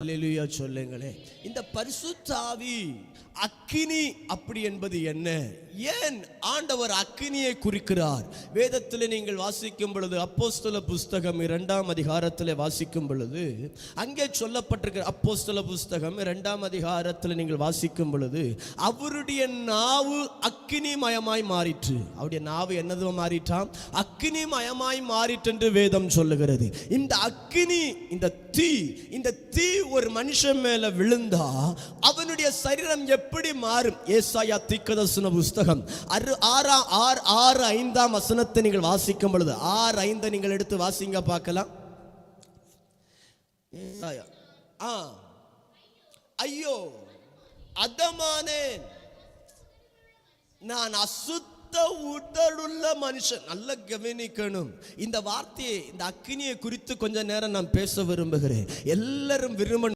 அல்லேலூயா சொல்லுங்களே. இந்த பரிசுத்த ஆவி அக்கினி அப்படி என்பது என்ன? ஏன் ஆண்டவர் அக்கினியை குறிக்கிறார்? வேதத்தில் நீங்கள் வாசிக்கும் பொழுது, அப்போஸ்தல புஸ்தகம் 2ஆம் அதிகாரத்தில் வாசிக்கும் பொழுது அங்கே சொல்லப்பட்டிருக்கிற, அப்போஸ்தல புஸ்தகம் 2ஆம் அதிகாரத்தில் நீங்கள் வாசிக்கும் பொழுது, அவருடைய நாவு அக்கினி மயமாய் மாறிற்று. அவருடைய நாவு என்னது மாறிட்டாம்? அக்கினி மயமாய் மாறிற்று என்று வேதம் சொல்லுகிறது. இந்த அக்கினி, இந்த தீ ஒரு மனுஷன் மேல விழுந்தா அவனுடைய சரீரம் எப்படி மாறும்? ஏசாயா தீர்க்கதரிசன புஸ்தகம் 6:5 வசனத்தை நீங்கள் வாசிக்கும் பொழுது, 6:5 நீங்கள் எடுத்து வாசிங்க பார்க்கலாம். ஐயோ அதமானேன், நான் அசுத்த உடலுள்ள மனுஷன். நல்ல கவனிக்கணும் இந்த வார்த்தையை, இந்த அக்கினியை குறித்து கொஞ்ச நேரம் நான் பேச விரும்புகிறேன். எல்லாரும் விரும்ப